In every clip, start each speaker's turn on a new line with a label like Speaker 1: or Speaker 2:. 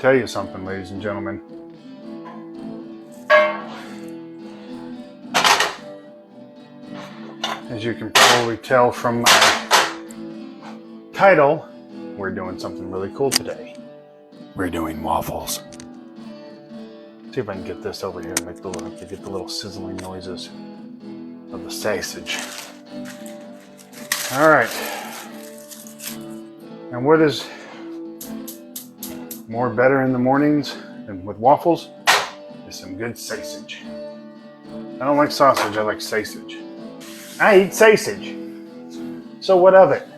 Speaker 1: tell you something, ladies and gentlemen. As you can probably tell from my title, we're doing something really cool today. We're doing waffles. See if I can get this over here and get the little sizzling noises of the sausage. All right. And what is more better in the mornings than with waffles is some good sausage. I don't like sausage, I like sausage. I eat sausage. So what of it?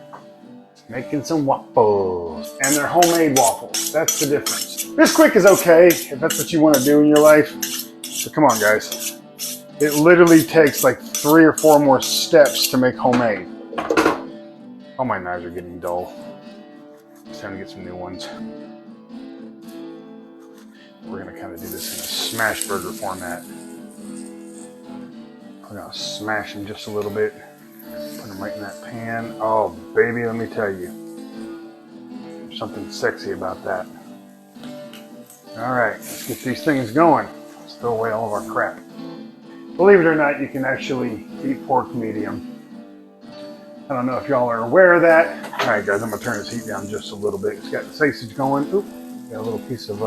Speaker 1: Making some waffles. And they're homemade waffles. That's the difference. Bisquick is okay if that's what you want to do in your life. But come on, guys. It literally takes like 3 or 4 more steps to make homemade. All my knives are getting dull. It's time to get some new ones. We're going to kind of do this in a smash burger format. We're going to smash them just a little bit. Put them right in that pan. Oh, baby, let me tell you. There's something sexy about that. All right, let's get these things going. Let's throw away all of our crap. Believe it or not, you can actually eat pork medium. I don't know if y'all are aware of that. All right, guys, I'm going to turn this heat down just a little bit. It's got the sausage going. Oop, got a little piece of,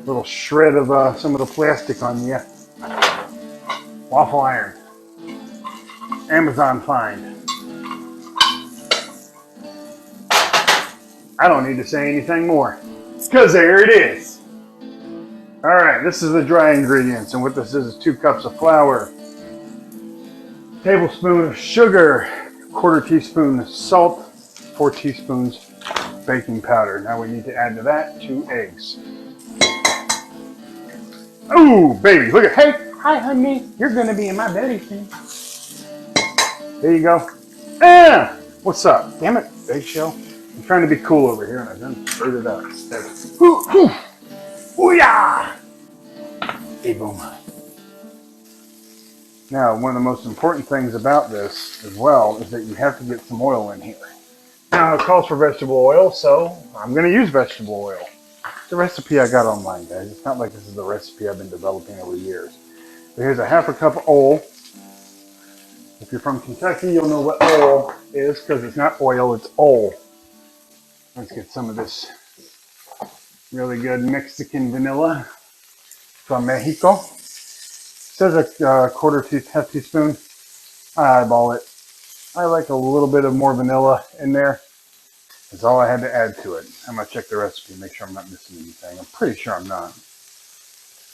Speaker 1: little shred of some of the plastic on you. Waffle iron. Amazon find. I don't need to say anything more, because there it is. All right, this is the dry ingredients, and what this is 2 cups of flour, tablespoon of sugar, 1/4 teaspoon salt, 4 teaspoons baking powder. Now we need to add to that 2 eggs. Oh, baby, look at, hey, hi, honey, you're gonna be in my belly soon. There you go. Ah, what's up? Damn it, eggshell. I'm trying to be cool over here, and I done stirred it up. Ooh-yah! Hey, boom. Now, one of the most important things about this as well is that you have to get some oil in here. Now, it calls for vegetable oil, so I'm going to use vegetable oil. It's a recipe I got online, guys. It's not like this is the recipe I've been developing over years. So here's a 1/2 cup of oil. If you're from Kentucky, you'll know what oil is, because it's not oil, it's oil. Let's get some of this really good Mexican vanilla from Mexico. It says a 1/4 teaspoon. I eyeball it. I like a little bit of more vanilla in there. That's all I had to add to it. I'm going to check the recipe, make sure I'm not missing anything. I'm pretty sure I'm not.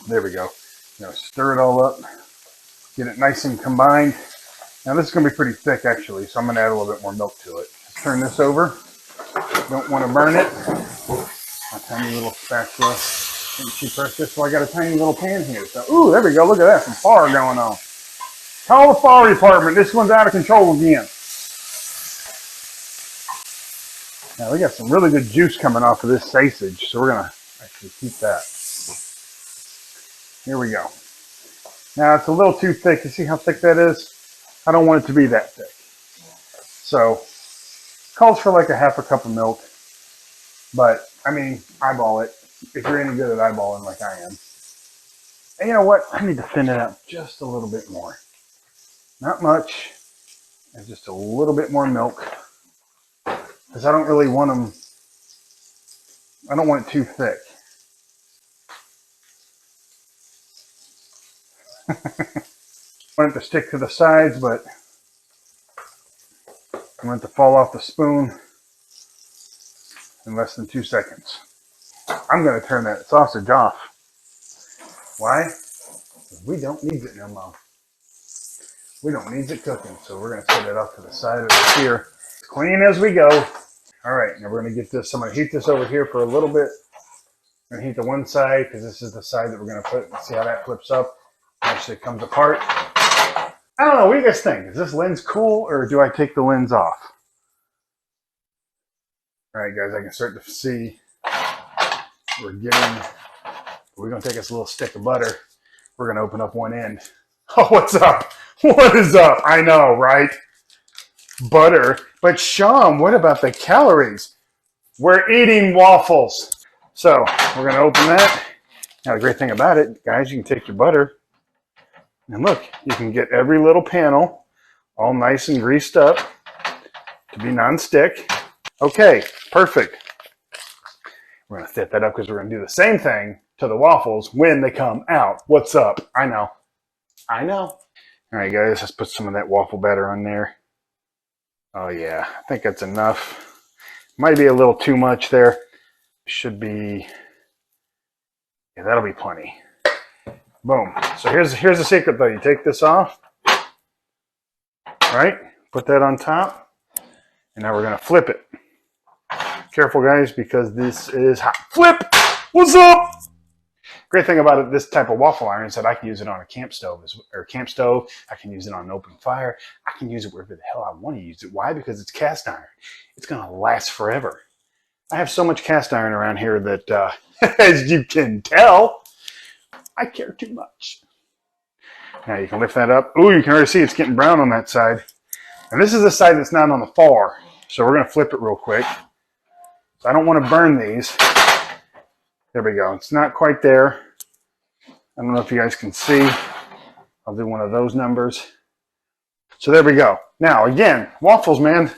Speaker 1: There we go. I'm going to stir it all up. Get it nice and combined. Now this is going to be pretty thick actually, so I'm going to add a little bit more milk to it. Let's turn this over. Don't want to burn it. A tiny little spatula. Didn't she press this? Well, I got a tiny little pan here. So, ooh, there we go. Look at that. Some fire going on. Call the fire department. This one's out of control again. Now we got some really good juice coming off of this sausage, so we're going to actually keep that. Here we go. Now it's a little too thick. You see how thick that is? I don't want it to be that thick. So, calls for like a 1/2 cup of milk. But, I mean, eyeball it. If you're any good at eyeballing like I am. And you know what? I need to thin it out just a little bit more. Not much. And just a little bit more milk. Because I don't really want them, I don't want it too thick. I want it to stick to the sides, but I want it to fall off the spoon in less than 2 seconds. I'm going to turn that sausage off. Why? Because we don't need it no more. We don't need it cooking, so we're going to set it off to the side of it here. As clean as we go. All right, now we're going to get this. I'm going to heat this over here for a little bit. I'm going to heat the one side because this is the side that we're going to put. Let's see how that flips up. Actually comes apart. I don't know. What do you guys think? Is this lens cool, or do I take the lens off? All right, guys, I can start to see we're going to take us a little stick of butter. We're going to open up one end. Oh, what's up? What is up? I know, right? Butter. But Sean, what about the calories? We're eating waffles. So we're going to open that. Now the great thing about it, guys, you can take your butter and look, you can get every little panel all nice and greased up to be non-stick. Okay, perfect. We're going to set that up because we're going to do the same thing to the waffles when they come out. What's up? I know. I know. All right, guys, let's put some of that waffle batter on there. Oh, yeah, I think that's enough. Might be a little too much there. Should be, yeah, that'll be plenty. Boom. So here's the secret, though. You take this off, right? Put that on top, and now we're going to flip it. Careful, guys, because this is hot. Flip! What's up? Great thing about it, this type of waffle iron is that I can use it on a camp stove. I can use it on an open fire. I can use it wherever the hell I want to use it. Why? Because it's cast iron. It's going to last forever. I have so much cast iron around here that, as you can tell, I care too much. Now you can lift that up. Ooh, you can already see it's getting brown on that side. And this is the side that's not on the far. So we're going to flip it real quick. So I don't want to burn these. There we go. It's not quite there. I don't know if you guys can see. I'll do one of those numbers. So there we go. Now, again, waffles, man.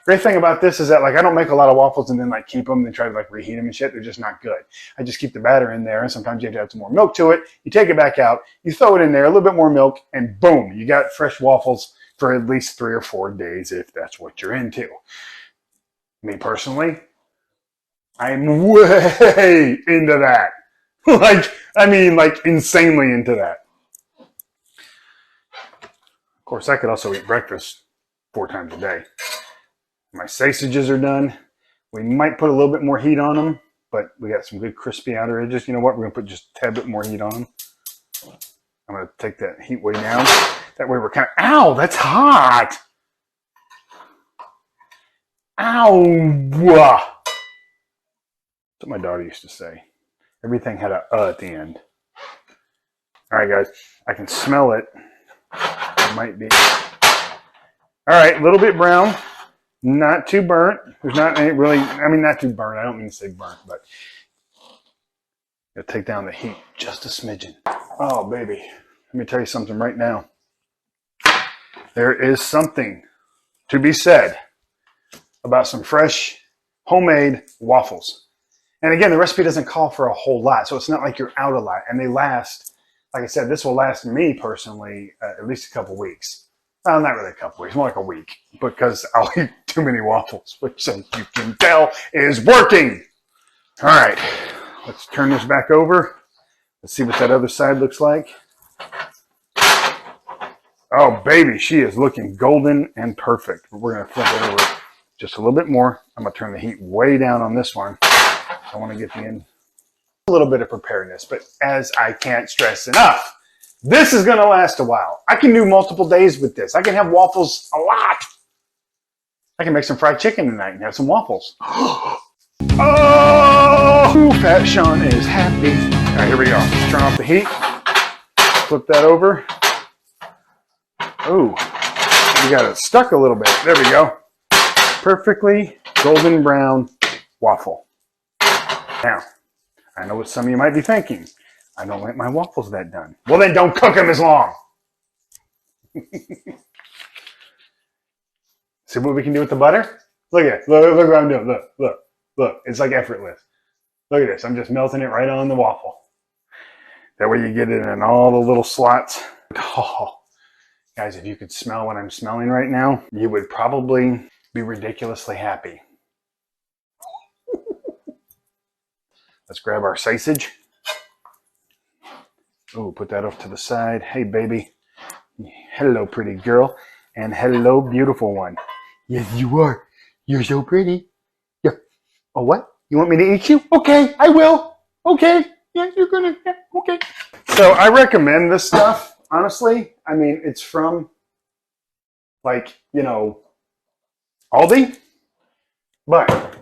Speaker 1: Great thing about this is that, like, I don't make a lot of waffles and then, like, keep them and try to, like, reheat them and shit. They're just not good. I just keep the batter in there, and sometimes you have to add some more milk to it. You take it back out. You throw it in there, a little bit more milk, and boom, you got fresh waffles for at least 3 or 4 days if that's what you're into. Me personally, I'm way into that. like insanely into that. Of course, I could also eat breakfast 4 times a day. My sausages are done. We might put a little bit more heat on them, but we got some good crispy outer edges. You know what? We're going to put just a tad bit more heat on them. I'm going to take that heat way down. That way we're kind of, ow, that's hot. Ow. That's what my daughter used to say. Everything had a at the end. All right, guys, I can smell it. It might be. All right, a little bit brown. Not too burnt. There's not any really, I mean, not too burnt. I don't mean to say burnt, but gotta take down the heat just a smidgen. Oh, baby. Let me tell you something right now. There is something to be said about some fresh, homemade waffles. And again, the recipe doesn't call for a whole lot, so it's not like you're out a lot. And they last, like I said, this will last me personally at least a couple weeks. Well, not really a couple weeks, more like a week, because I'll eat too many waffles, which, as you can tell, is working. All right, let's turn this back over. Let's see what that other side looks like. Oh, baby, she is looking golden and perfect. We're going to flip it over just a little bit more. I'm going to turn the heat way down on this one. I want to get the end. A little bit of preparedness, but as I can't stress enough, this is going to last a while. I can do multiple days with this. I can have waffles a lot. I can make some fried chicken tonight and have some waffles. Oh, Fat Sean is happy. All right, here we go. Let's turn off the heat. Flip that over. Oh, we got it stuck a little bit. There we go. Perfectly golden brown waffle. Now, I know what some of you might be thinking. I don't like my waffles that done. Well, then don't cook them as long. See what we can do with the butter? Look at it. Look what I'm doing. Look. It's like effortless. Look at this. I'm just melting it right on the waffle. That way you get it in all the little slots. Oh, guys, if you could smell what I'm smelling right now, you would probably be ridiculously happy. Let's grab our sausage. Oh, put that off to the side. Hey, baby. Hello, pretty girl. And hello, beautiful one. Yes, you are. You're so pretty. Yeah. Oh, what? You want me to eat you? Okay, I will. Okay. Yeah, you're gonna. Yeah, okay. So I recommend this stuff, honestly. I mean, it's from, like, you know, Aldi. But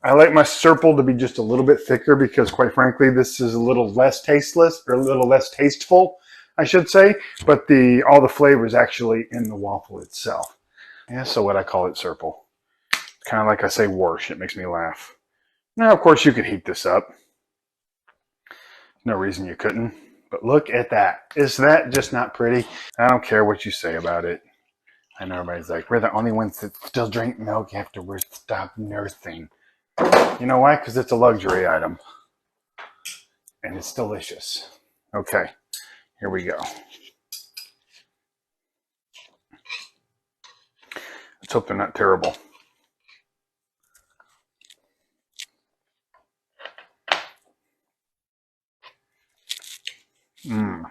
Speaker 1: I like my Serpil to be just a little bit thicker because, quite frankly, this is a little less tasteless, or a little less tasteful, I should say. But all the flavor is actually in the waffle itself. Yeah, so what I call it Serpil. Kind of like I say Warsh. It makes me laugh. Now, of course, you could heat this up. No reason you couldn't. But look at that. Is that just not pretty? I don't care what you say about it. I know everybody's like, we're the only ones that still drink milk after we're stopped nursing. You know why? Because it's a luxury item. And it's delicious. Okay, here we go. Let's hope they're not terrible. Mmm.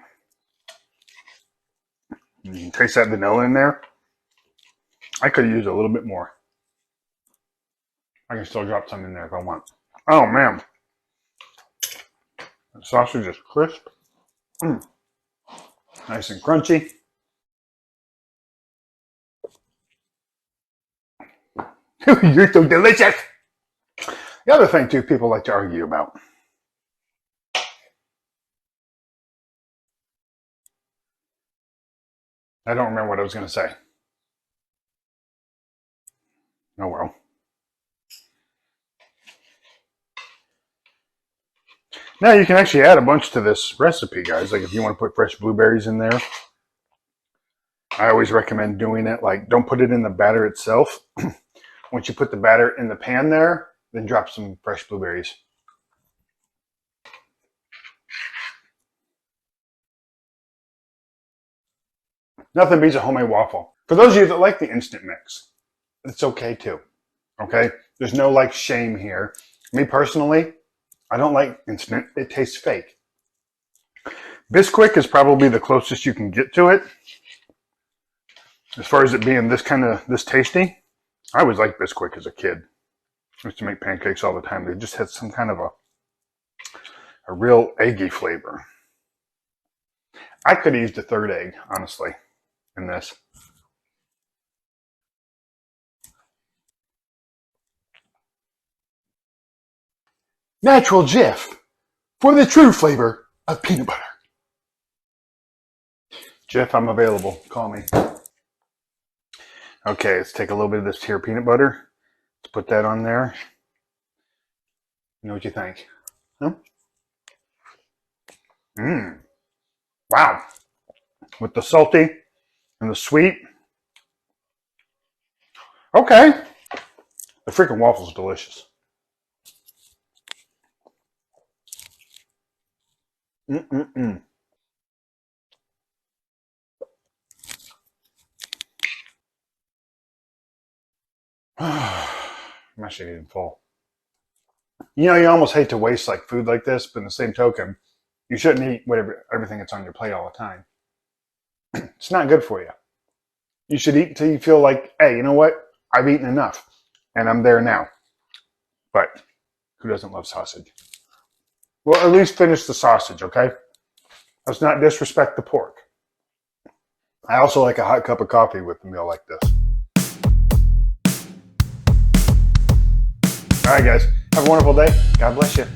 Speaker 1: You can taste that vanilla in there. I could use a little bit more. I can still drop some in there if I want. Oh man. The sausage is crisp. Nice and crunchy. You're so delicious. The other thing too, people like to argue about. I don't remember what I was going to say. Oh well. Now you can actually add a bunch to this recipe, guys. Like if you want to put fresh blueberries in there. I always recommend doing it. Like don't put it in the batter itself. Once you put the batter in the pan there, then drop some fresh blueberries. Nothing beats a homemade waffle. For those of you that like the instant mix, it's okay too. Okay? There's no like shame here. Me personally, I don't like instant. It tastes fake. Bisquick is probably the closest you can get to it. As far as it being this tasty. I always liked Bisquick as a kid. I used to make pancakes all the time. They just had some kind of a real eggy flavor. I could have used a third egg, honestly, in this. Natural Jif for the true flavor of peanut butter. Jif, I'm available. Call me. Okay, let's take a little bit of this here peanut butter. Let's put that on there. You know what you think? Huh? Mmm. Wow. With the salty and the sweet. Okay. The freaking waffle's delicious. Mm-mm-mm. I'm actually getting full. You know, you almost hate to waste like food like this, but in the same token, you shouldn't eat everything that's on your plate all the time. It's not good for you. You should eat until you feel like, hey, you know what? I've eaten enough, and I'm there now. But who doesn't love sausage? Well, at least finish the sausage, okay? Let's not disrespect the pork. I also like a hot cup of coffee with a meal like this. All right, guys. Have a wonderful day. God bless you.